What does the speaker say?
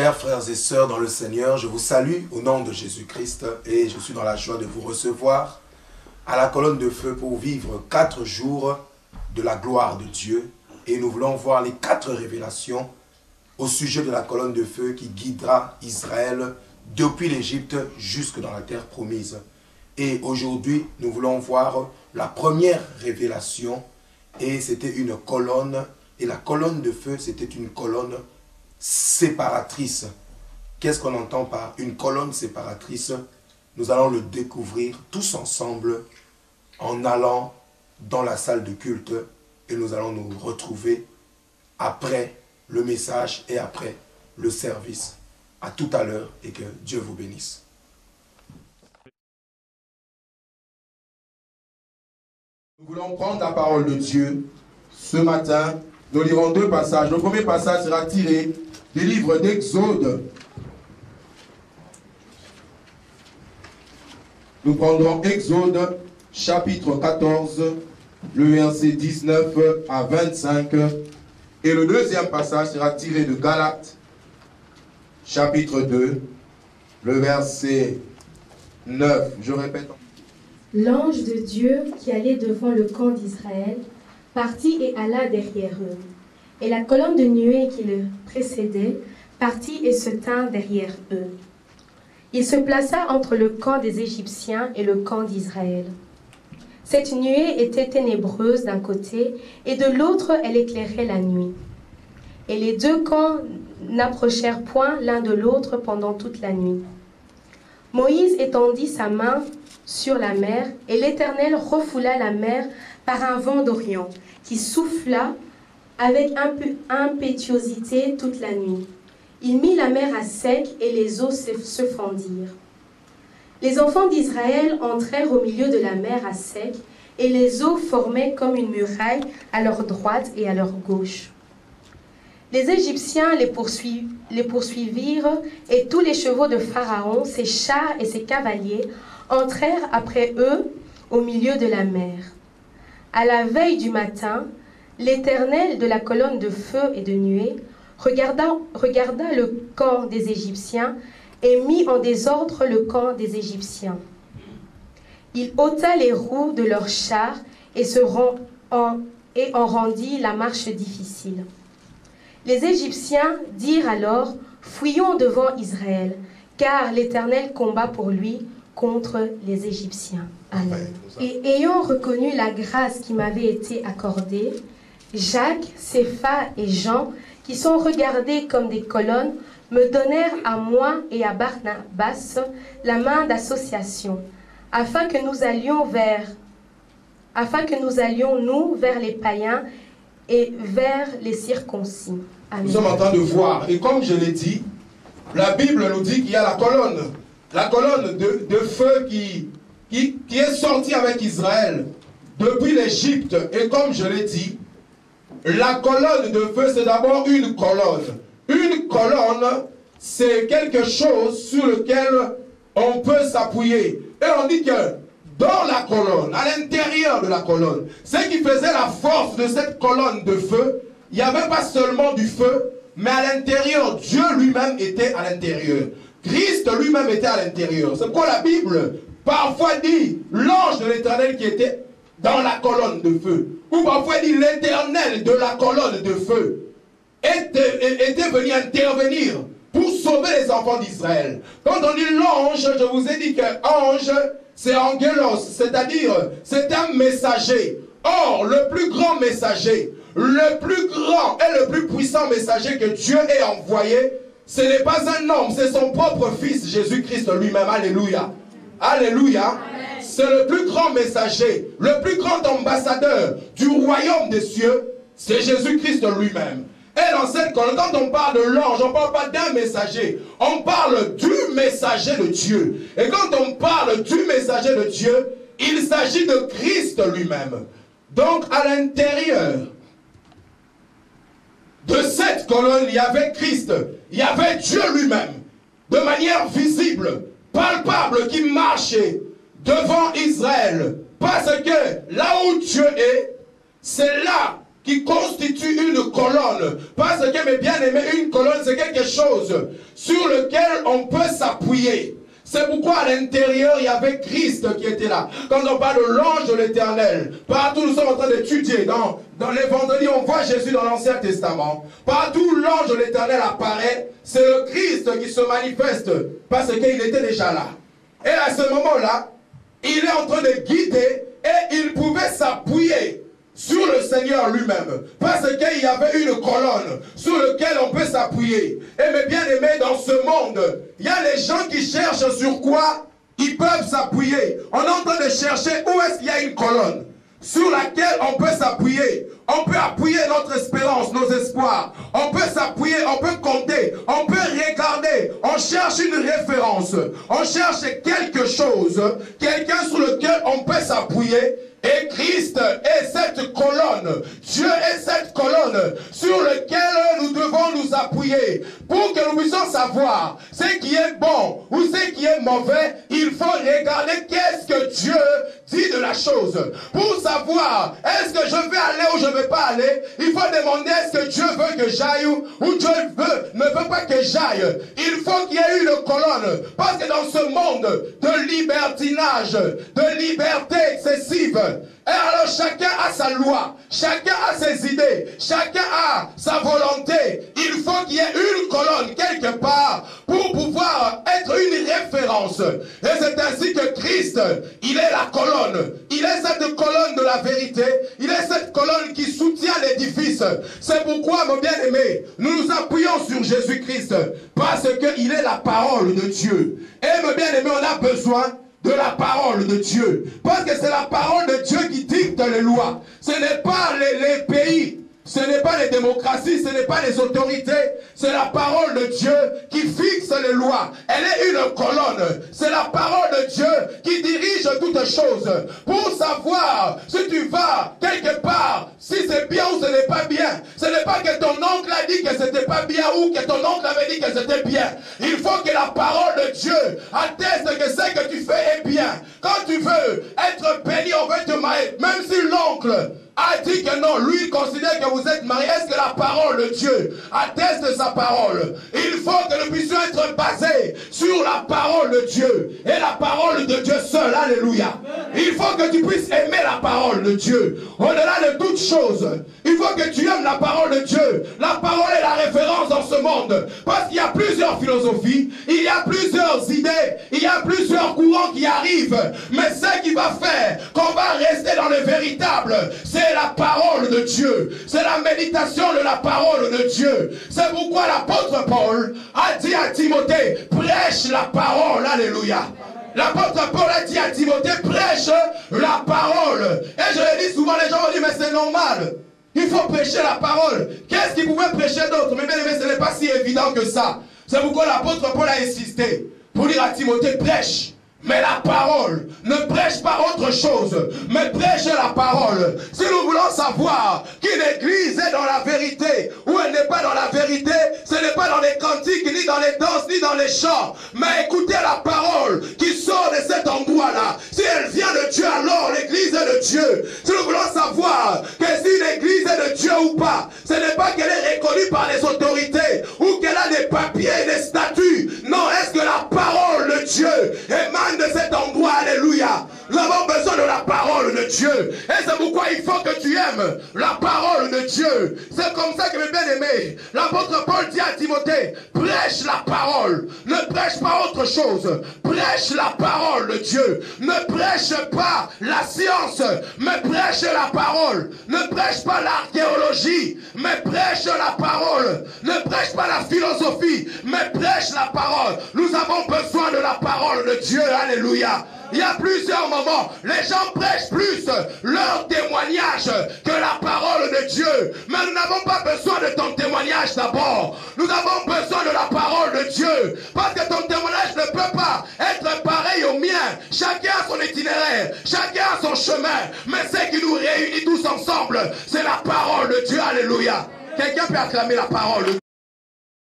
Chers frères et sœurs dans le Seigneur, je vous salue au nom de Jésus-Christ et je suis dans la joie de vous recevoir à la colonne de feu pour vivre 4 jours de la gloire de Dieu. Et nous voulons voir les 4 révélations au sujet de la colonne de feu qui guidera Israël depuis l'Égypte jusque dans la terre promise. Et aujourd'hui, nous voulons voir la première révélation et c'était une colonne. Et la colonne de feu, c'était une colonne séparatrice. Qu'est-ce qu'on entend par une colonne séparatrice? Nous allons le découvrir tous ensemble en allant dans la salle de culte et nous allons nous retrouver après le message et après le service. À tout à l'heure et que Dieu vous bénisse. Nous voulons prendre la parole de Dieu ce matin. Nous lirons 2 passages. Le premier passage sera tiré du livre d'Exode. Nous prendrons Exode, chapitre 14, le verset 19 à 25. Et le deuxième passage sera tiré de Galates, chapitre 2, le verset 9. Je répète. L'ange de Dieu qui allait devant le camp d'Israël partit et alla derrière eux. Et la colonne de nuée qui le précédait partit et se tint derrière eux. Il se plaça entre le camp des Égyptiens et le camp d'Israël. Cette nuée était ténébreuse d'un côté, et de l'autre elle éclairait la nuit. Et les 2 camps n'approchèrent point l'un de l'autre pendant toute la nuit. Moïse étendit sa main sur la mer, et l'Éternel refoula la mer par un vent d'Orient, qui souffla avec impétuosité toute la nuit. Il mit la mer à sec, et les eaux se fendirent. Les enfants d'Israël entrèrent au milieu de la mer à sec, et les eaux formaient comme une muraille à leur droite et à leur gauche. Les Égyptiens les poursuivirent, et tous les chevaux de Pharaon, ses chars et ses cavaliers, entrèrent après eux au milieu de la mer. À la veille du matin, l'Éternel de la colonne de feu et de nuée regarda le camp des Égyptiens et mit en désordre le camp des Égyptiens. Il ôta les roues de leurs chars et en rendit la marche difficile. Les Égyptiens dirent alors, « Fuyons devant Israël, car l'Éternel combat pour lui contre les Égyptiens. » Amen. Et ayant reconnu la grâce qui m'avait été accordée, Jacques, Cépha et Jean, qui sont regardés comme des colonnes, me donnèrent à moi et à Barnabas la main d'association, afin que nous allions nous vers les païens et vers les circoncis. Amen. Nous sommes en train de voir, et comme je l'ai dit, la Bible nous dit qu'il y a la colonne de feu qui est sortie avec Israël depuis l'Égypte. Et comme je l'ai dit, la colonne de feu, c'est d'abord une colonne. Une colonne, c'est quelque chose sur lequel on peut s'appuyer. Et on dit que dans la colonne, à l'intérieur de la colonne, ce qui faisait la force de cette colonne de feu, il n'y avait pas seulement du feu, mais à l'intérieur, Dieu lui-même était à l'intérieur. Christ lui-même était à l'intérieur. C'est pourquoi la Bible parfois dit l'ange de l'Éternel qui était dans la colonne de feu. Ou parfois dit l'Éternel de la colonne de feu était venu intervenir pour sauver les enfants d'Israël. Quand on dit l'ange, je vous ai dit que ange, c'est angelos, c'est-à-dire c'est un messager. Or, le plus grand messager, le plus grand et le plus puissant messager que Dieu ait envoyé, ce n'est pas un homme, c'est son propre fils, Jésus-Christ lui-même. Alléluia. Alléluia. C'est le plus grand messager, le plus grand ambassadeur du royaume des cieux, c'est Jésus-Christ lui-même. Et dans cette colonne, quand on parle de l'ange, on ne parle pas d'un messager, on parle du messager de Dieu. Et quand on parle du messager de Dieu, il s'agit de Christ lui-même. Donc à l'intérieur de cette colonne, il y avait Christ, il y avait Dieu lui-même, de manière visible, palpable, qui marchait devant Israël. Parce que là où Dieu est, c'est là qui constitue une colonne. Parce que, mes bien-aimés, une colonne, c'est quelque chose sur lequel on peut s'appuyer. C'est pourquoi à l'intérieur, il y avait Christ qui était là. Quand on parle de l'ange de l'Éternel, partout nous sommes en train d'étudier. Dans les vendredis, on voit Jésus dans l'Ancien Testament. Partout l'ange de l'Éternel apparaît, c'est le Christ qui se manifeste parce qu'il était déjà là. Et à ce moment-là, il est en train de guider et il pouvait s'appuyer sur le Seigneur lui-même, parce qu'il y avait une colonne sur laquelle on peut s'appuyer. Et mes bien-aimés, dans ce monde, il y a les gens qui cherchent sur quoi ils peuvent s'appuyer. On est en train de chercher où est-ce qu'il y a une colonne sur laquelle on peut s'appuyer. On peut appuyer notre espérance, nos espoirs. On peut s'appuyer, on peut compter, on peut regarder. On cherche une référence. On cherche quelque chose, quelqu'un sur lequel on peut s'appuyer. Et Christ est cette colonne. Dieu est cette colonne sur laquelle nous devons nous appuyer. Pour que nous puissions savoir ce qui est bon ou ce qui est mauvais, il faut regarder qu'est-ce que Dieu dit de la chose. Pour savoir est-ce que je vais aller ou je ne vais pas aller, il faut demander est-ce que Dieu veut que j'aille ou Dieu ne veut pas que j'aille. Il faut qu'il y ait une colonne. Parce que dans ce monde de libertinage, de liberté excessive, et alors chacun a sa loi, chacun a ses idées, chacun a sa volonté. Il faut qu'il y ait une colonne quelque part pour pouvoir être une référence. Et c'est ainsi que Christ, il est la colonne. Il est cette colonne de la vérité. Il est cette colonne qui soutient l'édifice. C'est pourquoi, mon bien-aimé, nous nous appuyons sur Jésus-Christ parce qu'il est la parole de Dieu. Et, mon bien-aimé, on a besoin de la parole de Dieu. Parce que c'est la parole de Dieu qui dicte les lois. Ce n'est pas les pays, ce n'est pas les démocraties, ce n'est pas les autorités. C'est la parole de Dieu qui fixe les lois. Elle est une colonne. C'est la parole de Dieu qui dirige toutes choses. Pour savoir si tu vas quelque part, si c'est bien ou ce n'est pas bien. Ce n'est pas que ton oncle a dit que c'était pas bien ou que ton oncle avait dit que c'était bien. Il faut que la parole de Dieu atteste que ce que tu fais est bien. Quand tu veux être béni, on veut te marier. Même si l'oncle a dit que non, lui il considère que vous êtes mariés. Est-ce que la parole de Dieu atteste sa parole? Il faut que nous puissions être basés sur la parole de Dieu et la parole de Dieu seul. Alléluia. Il faut que tu puisses aimer la parole de Dieu. Au-delà de toutes choses, il faut que tu aimes la parole de Dieu. La parole est la référence dans ce monde. Parce qu'il y a plusieurs philosophies, il y a plusieurs idées, il y a plusieurs courants qui arrivent. Mais ce qui va faire qu'on va rester dans le véritable, c'est la parole de Dieu. C'est la méditation de la parole de Dieu. C'est pourquoi l'apôtre Paul a dit à Timothée, prêche la parole. Alléluia. L'apôtre Paul a dit à Timothée, prêche la parole. Et je le dis souvent, les gens vont dire, mais c'est normal. Il faut prêcher la parole. Qu'est-ce qu'il pouvait prêcher d'autre? Mais bien aimé, ce n'est pas si évident que ça. C'est pourquoi l'apôtre Paul a insisté pour dire à Timothée, prêche. Mais la parole, ne prêche pas autre chose, mais prêche la parole. Si nous voulons savoir qu'une église est dans la vérité ou elle n'est pas dans la vérité, ce n'est pas dans les cantiques, ni dans les danses, ni dans les chants, mais écoutez la parole qui sort de cet endroit-là. Si elle vient de Dieu, alors l'église est de Dieu. Si nous voulons savoir que si une église est de Dieu ou pas, ce n'est pas qu'elle est reconnue par les autorités ou qu'elle a des papiers et des statuts. Non, est-ce que la parole de Dieu émane de cet endroit? Alléluia. Nous avons besoin de la parole de Dieu. Et c'est pourquoi il faut que tu aimes la parole de Dieu. C'est comme ça que mes bien-aimés, l'apôtre Paul dit à Timothée, prêche la parole. Ne prêche pas autre chose. Prêche la parole de Dieu. Ne prêche pas la science, mais prêche la parole. Ne prêche pas l'archéologie, mais prêche la parole. Ne prêche pas la philosophie, mais prêche la parole. Nous avons besoin de la parole de Dieu. Alléluia. Il y a plusieurs moments, les gens prêchent plus leur témoignage que la parole de Dieu. Mais nous n'avons pas besoin de ton témoignage d'abord. Nous avons besoin de la parole de Dieu. Parce que ton témoignage ne peut pas être pareil au mien. Chacun a son itinéraire, chacun a son chemin. Mais ce qui nous réunit tous ensemble, c'est la parole de Dieu. Alléluia. Quelqu'un peut acclamer la parole de